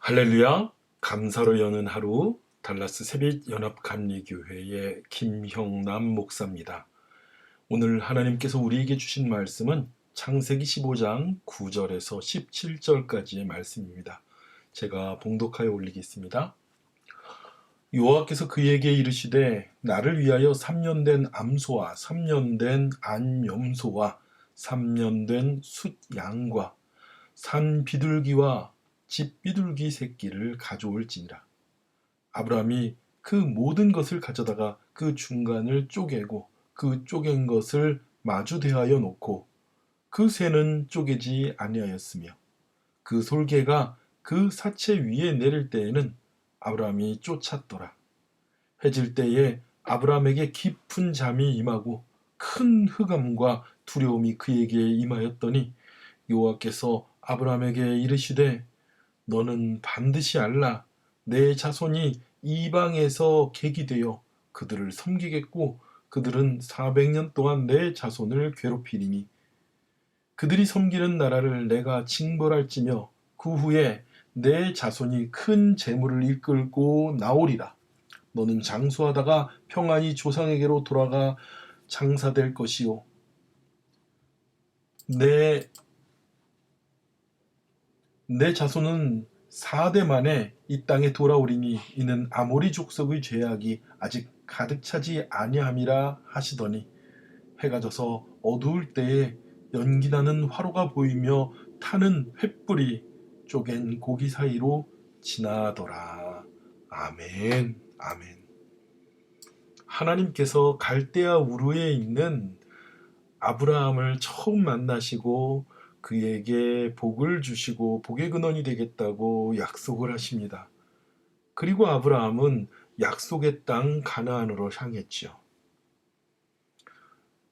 할렐루야! 감사로 여는 하루 달라스 새빛연합감리교회의 김형남 목사입니다. 오늘 하나님께서 우리에게 주신 말씀은 창세기 15장 9절에서 17절까지의 말씀입니다. 제가 봉독하여 올리겠습니다. 여호와께서 그에게 이르시되 나를 위하여 3년 된 암소와 3년 된 암염소와 3년 된 숫양과 산 비둘기와 집 비둘기 새끼를 가져올지니라. 아브라함이 그 모든 것을 가져다가 그 중간을 쪼개고 그 쪼갠 것을 마주 대하여 놓고 그 새는 쪼개지 아니하였으며 그 솔개가 그 사체 위에 내릴 때에는 아브라함이 쫓았더라. 해질 때에 아브라함에게 깊은 잠이 임하고 큰 흑암과 두려움이 그에게 임하였더니 여호와께서 아브라함에게 이르시되 너는 반드시 알라. 내 자손이 이방에서 객이 되어 그들을 섬기겠고 그들은 400년 동안 내 자손을 괴롭히리니 그들이 섬기는 나라를 내가 징벌할지며 그 후에 내 자손이 큰 재물을 이끌고 나오리라. 너는 장수하다가 평안히 조상에게로 돌아가 장사될 것이요 내 자손은 4대 만에 이 땅에 돌아오리니 이는 아모리 족속의 죄악이 아직 가득 차지 아니함이라 하시더니 해가 져서 어두울 때에 연기나는 화로가 보이며 타는 횃불이 쪼갠 고기 사이로 지나더라. 아멘. 아멘. 하나님께서 갈대아 우르에 있는 아브라함을 처음 만나시고 그에게 복을 주시고 복의 근원이 되겠다고 약속을 하십니다. 그리고 아브라함은 약속의 땅 가나안으로 향했죠.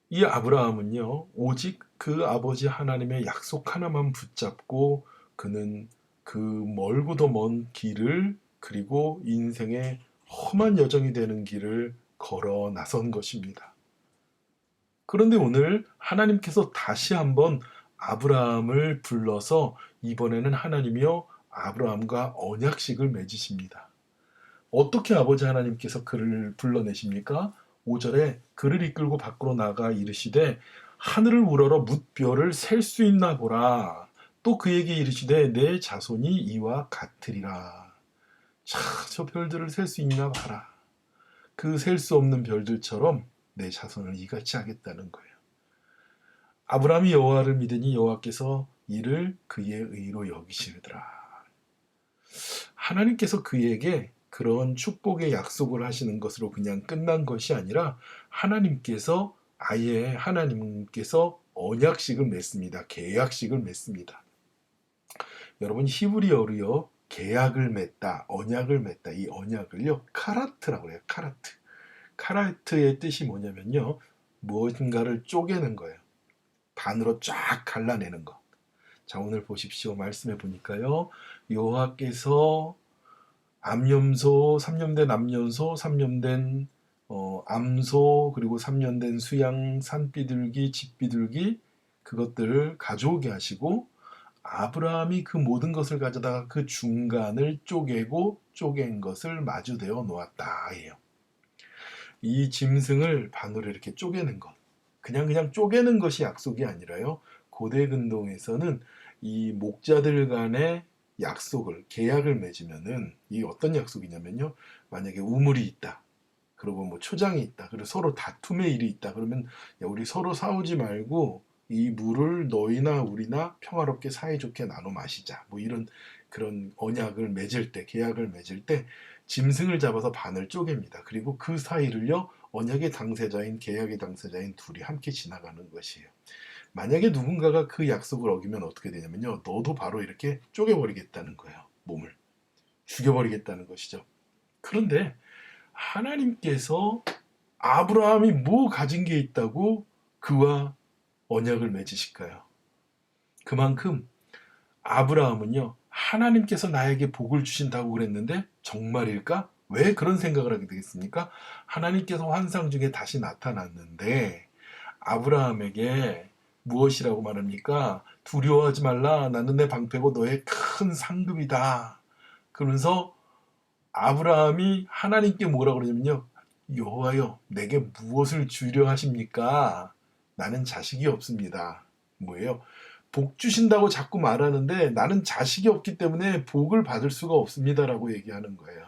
이 아브라함은요, 오직 그 아버지 하나님의 약속 하나만 붙잡고 그는 그 멀고도 먼 길을 그리고 인생의 험한 여정이 되는 길을 걸어 나선 것입니다. 그런데 오늘 하나님께서 다시 한번 아브라함을 불러서 이번에는 하나님이요 아브라함과 언약식을 맺으십니다. 어떻게 아버지 하나님께서 그를 불러내십니까? 5절에 그를 이끌고 밖으로 나가 이르시되 하늘을 우러러 뭇별을 셀 수 있나 보라. 또 그에게 이르시되 내 자손이 이와 같으리라. 자, 저 별들을 셀 수 있나 봐라. 그 셀 수 없는 별들처럼 내 자손을 이같이 하겠다는 거예요. 아브라함이 여호와를 믿으니 여호와께서 이를 그의 의로 여기시더라. 하나님께서 그에게 그런 축복의 약속을 하시는 것으로 그냥 끝난 것이 아니라 하나님께서 언약식을 맺습니다. 계약식을 맺습니다. 여러분 히브리어로요 계약을 맺다, 언약을 맺다, 이 언약을요 카라트라고 해요. 카라트. 카라트의 뜻이 뭐냐면요 무엇인가를 쪼개는 거예요. 반으로 쫙 갈라내는 것. 자, 오늘 보십시오. 말씀해 보니까요. 여호와께서 암염소, 3년 된 암염소, 3년 된 암소, 그리고 3년 된 수양, 산비둘기, 집비둘기 그것들을 가져오게 하시고 아브라함이 그 모든 것을 가져다가 그 중간을 쪼개고 쪼갠 것을 마주대어 놓았다 해요. 이 짐승을 반으로 이렇게 쪼개는 것. 그냥 쪼개는 것이 약속이 아니라요. 고대 근동에서는 이 목자들 간의 약속을, 계약을 맺으면은 이 어떤 약속이냐면요. 만약에 우물이 있다. 그리고 뭐 초장이 있다. 그리고 서로 다툼의 일이 있다. 그러면 야, 우리 서로 싸우지 말고 이 물을 너희나 우리나 평화롭게 사이좋게 나눠 마시자. 뭐 이런 그런 언약을 맺을 때, 계약을 맺을 때 짐승을 잡아서 반을 쪼갭니다. 그리고 그 사이를요. 언약의 당사자인 계약의 당사자인 둘이 함께 지나가는 것이에요. 만약에 누군가가 그 약속을 어기면 어떻게 되냐면요. 너도 바로 이렇게 쪼개버리겠다는 거예요. 몸을. 죽여버리겠다는 것이죠. 그런데 하나님께서 아브라함이 뭐 가진 게 있다고 그와 언약을 맺으실까요? 그만큼 아브라함은요. 하나님께서 나에게 복을 주신다고 그랬는데 정말일까? 왜 그런 생각을 하게 되겠습니까? 하나님께서 환상 중에 다시 나타났는데 아브라함에게 무엇이라고 말합니까? 두려워하지 말라. 나는 내 방패고 너의 큰 상급이다. 그러면서 아브라함이 하나님께 뭐라 그러냐면요. 여호와여, 내게 무엇을 주려 하십니까? 나는 자식이 없습니다. 뭐예요? 복 주신다고 자꾸 말하는데 나는 자식이 없기 때문에 복을 받을 수가 없습니다라고 얘기하는 거예요.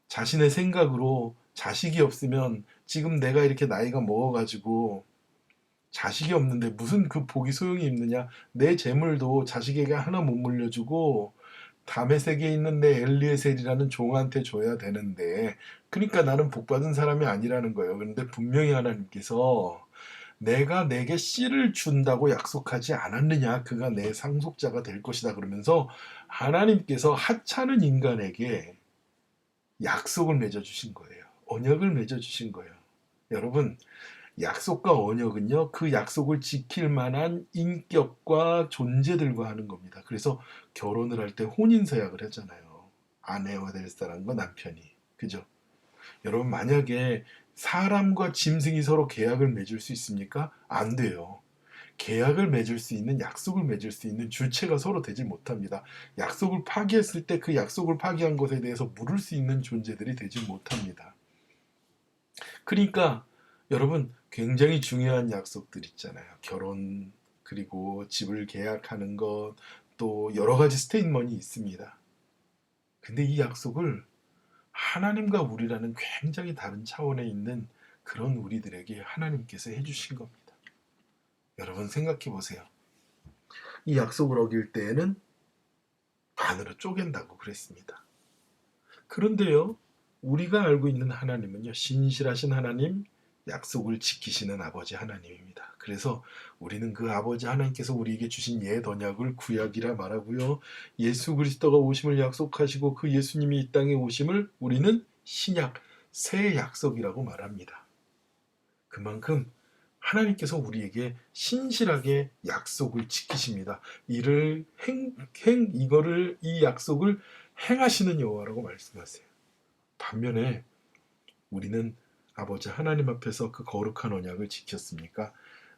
자신의 생각으로 자식이 없으면 지금 내가 이렇게 나이가 먹어가지고 자식이 없는데 무슨 그 복이 소용이 있느냐? 내 재물도 자식에게 하나 못 물려주고 다메섹에 있는 내 엘리에셀이라는 종한테 줘야 되는데, 그러니까 나는 복 받은 사람이 아니라는 거예요. 그런데 분명히 하나님께서 내가 내게 씨를 준다고 약속하지 않았느냐? 그가 내 상속자가 될 것이다. 그러면서 하나님께서 하찮은 인간에게 약속을 맺어주신 거예요. 언약을 맺어주신 거예요. 여러분, 약속과 언약은요, 그 약속을 지킬 만한 인격과 존재들과 하는 겁니다. 그래서 결혼을 할 때 혼인서약을 하잖아요. 아내와 될 사람과 남편이. 그죠? 여러분, 만약에 사람과 짐승이 서로 계약을 맺을 수 있습니까? 안 돼요. 계약을 맺을 수 있는, 약속을 맺을 수 있는 주체가 서로 되지 못합니다. 약속을 파기했을 때 그 약속을 파기한 것에 대해서 물을 수 있는 존재들이 되지 못합니다. 그러니까 여러분, 굉장히 중요한 약속들 있잖아요. 결혼, 그리고 집을 계약하는 것, 또 여러 가지 스테이트먼이 있습니다. 근데 이 약속을 하나님과 우리라는 굉장히 다른 차원에 있는 그런 우리들에게 하나님께서 해주신 겁니다. 여러분 생각해 보세요. 이 약속을 어길 때에는 반으로 쪼갠다고 그랬습니다. 그런데요, 우리가 알고 있는 하나님은요, 신실하신 하나님, 약속을 지키시는 아버지 하나님입니다. 그래서 우리는 그 아버지 하나님께서 우리에게 주신 옛 언약을 구약이라 말하고요, 예수 그리스도가 오심을 약속하시고 그 예수님이 이 땅에 오심을 우리는 신약, 새 약속이라고 말합니다. 그만큼 하나님께서 우리에게 신실하게 약속을 지키십니다. 이 약속을 행하시는 여호와라고 말씀하세요. 반면에 우리는 아버지 하나님 앞에서 그 거룩한 언약을 지켰습니까?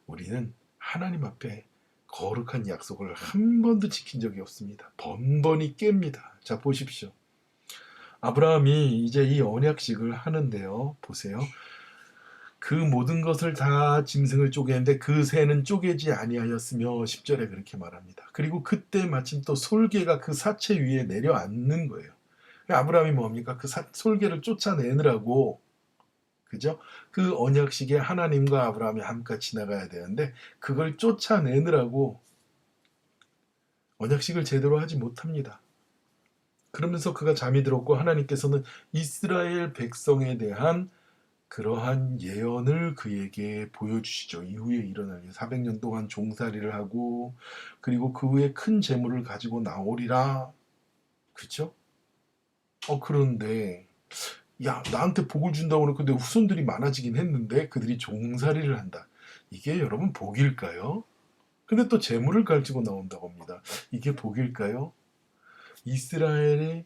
우리는 하나님 앞에 거룩한 약속을 한 번도 지킨 적이 없습니다. 번번이 깹니다. 자, 보십시오. 아브라함이 이제 이 언약식을 하는데요. 보세요. 그 모든 것을 다 짐승을 쪼개는데 그 새는 쪼개지 아니하였으며 10절에 그렇게 말합니다. 그리고 그때 마침 또 솔개가 그 사체 위에 내려앉는 거예요. 아브라함이 뭡니까? 그 솔개를 쫓아내느라고, 그죠? 그 언약식에 하나님과 아브라함이 함께 지나가야 되는데 그걸 쫓아내느라고 언약식을 제대로 하지 못합니다. 그러면서 그가 잠이 들었고 하나님께서는 이스라엘 백성에 대한 그러한 예언을 그에게 보여주시죠. 이후에 일어날 400년 동안 종살이를 하고 그리고 그 후에 큰 재물을 가지고 나오리라. 그렇죠? 그런데 야, 나한테 복을 준다고 그러고 내 후손들이 많아지긴 했는데 그들이 종살이를 한다. 이게 여러분 복일까요? 근데 또 재물을 가지고 나온다고 합니다. 이게 복일까요? 이스라엘이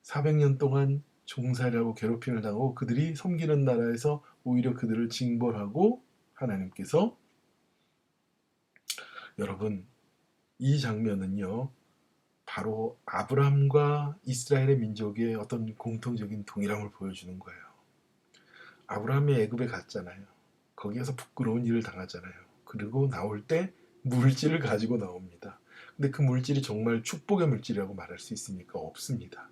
400년 동안 종살이하고 괴롭힘을 당하고 그들이 섬기는 나라에서 오히려 그들을 징벌하고 하나님께서, 여러분, 이 장면은요, 바로 아브라함과 이스라엘의 민족의 어떤 공통적인 동일함을 보여주는 거예요. 아브라함이 애굽에 갔잖아요. 거기에서 부끄러운 일을 당하잖아요. 그리고 나올 때 물질을 가지고 나옵니다. 근데 그 물질이 정말 축복의 물질이라고 말할 수 있습니까? 없습니다.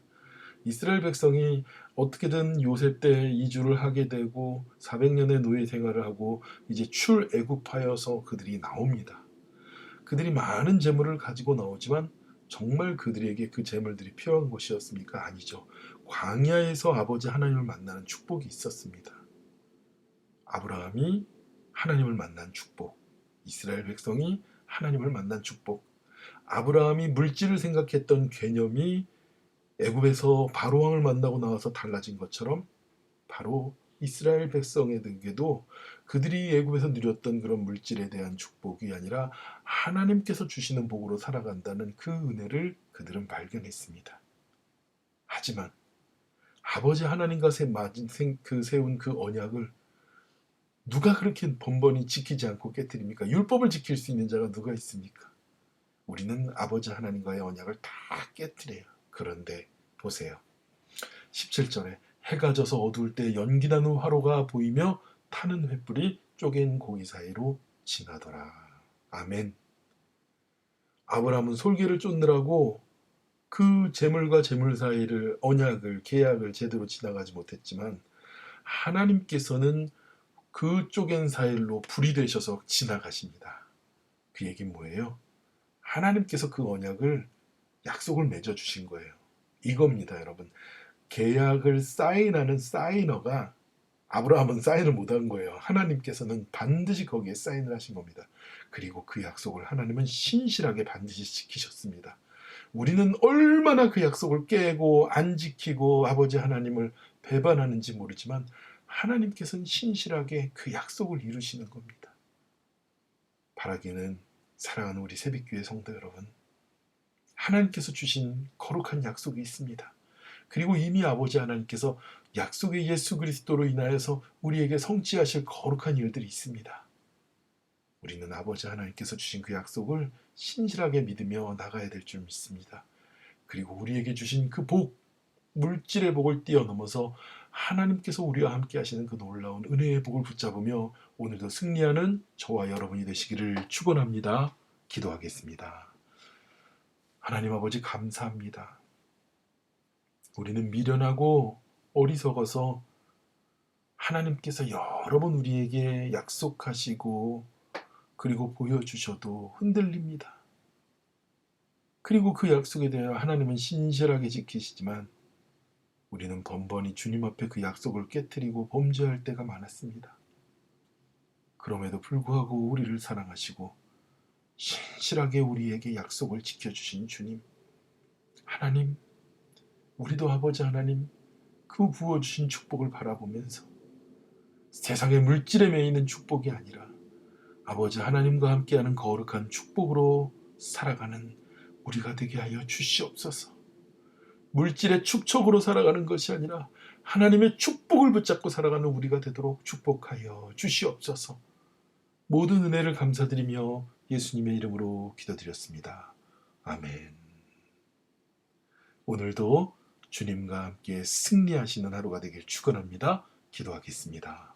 이스라엘 백성이 어떻게든 요셉 때 이주를 하게 되고 400년의 노예 생활을 하고 이제 출애굽하여서 그들이 나옵니다. 그들이 많은 재물을 가지고 나오지만 정말 그들에게 그 재물들이 필요한 것이었습니까? 아니죠. 광야에서 아버지 하나님을 만나는 축복이 있었습니다. 아브라함이 하나님을 만난 축복, 이스라엘 백성이 하나님을 만난 축복, 아브라함이 물질을 생각했던 개념이 애굽에서 바로왕을 만나고 나와서 달라진 것처럼 바로 이스라엘 백성에게도 그들이 애굽에서 누렸던 그런 물질에 대한 축복이 아니라 하나님께서 주시는 복으로 살아간다는 그 은혜를 그들은 발견했습니다. 하지만 아버지 하나님과 세운 그 언약을 누가 그렇게 번번이 지키지 않고 깨뜨립니까? 율법을 지킬 수 있는 자가 누가 있습니까? 우리는 아버지 하나님과의 언약을 다 깨뜨려요. 그런데 보세요. 17절에 해가 져서 어두울 때 연기나는 화로가 보이며 타는 횃불이 쪼갠 고기 사이로 지나더라. 아멘. 아브라함은 솔개를 쫓느라고 그 재물과 재물 사이를 언약을 계약을 제대로 지나가지 못했지만 하나님께서는 그 쪼갠 사이로 불이 되셔서 지나가십니다. 그 얘기는 뭐예요? 하나님께서 그 언약을 약속을 맺어주신 거예요. 이겁니다, 여러분. 계약을 사인하는 사이너가 아브라함은 사인을 못한 거예요. 하나님께서는 반드시 거기에 사인을 하신 겁니다. 그리고 그 약속을 하나님은 신실하게 반드시 지키셨습니다. 우리는 얼마나 그 약속을 깨고 안 지키고 아버지 하나님을 배반하는지 모르지만 하나님께서는 신실하게 그 약속을 이루시는 겁니다. 바라기는 사랑하는 우리 새벽교회 성도 여러분, 하나님께서 주신 거룩한 약속이 있습니다. 그리고 이미 아버지 하나님께서 약속의 예수 그리스도로 인하여서 우리에게 성취하실 거룩한 일들이 있습니다. 우리는 아버지 하나님께서 주신 그 약속을 신실하게 믿으며 나가야 될 줄 믿습니다. 그리고 우리에게 주신 그 복, 물질의 복을 뛰어넘어서 하나님께서 우리와 함께 하시는 그 놀라운 은혜의 복을 붙잡으며 오늘도 승리하는 저와 여러분이 되시기를 축원합니다. 기도하겠습니다. 하나님 아버지 감사합니다. 우리는 미련하고 어리석어서 하나님께서 여러 번 우리에게 약속하시고 그리고 보여주셔도 흔들립니다. 그리고 그 약속에 대하여 하나님은 신실하게 지키시지만 우리는 번번이 주님 앞에 그 약속을 깨트리고 범죄할 때가 많았습니다. 그럼에도 불구하고 우리를 사랑하시고 신실하게 우리에게 약속을 지켜주신 주님, 하나님, 우리도 아버지 하나님 그 부어주신 축복을 바라보면서 세상의 물질에 매이는 축복이 아니라 아버지 하나님과 함께하는 거룩한 축복으로 살아가는 우리가 되게 하여 주시옵소서. 물질의 축적으로 살아가는 것이 아니라 하나님의 축복을 붙잡고 살아가는 우리가 되도록 축복하여 주시옵소서. 모든 은혜를 감사드리며 예수님의 이름으로 기도드렸습니다. 아멘. 오늘도 주님과 함께 승리하시는 하루가 되길 축원합니다. 기도하겠습니다.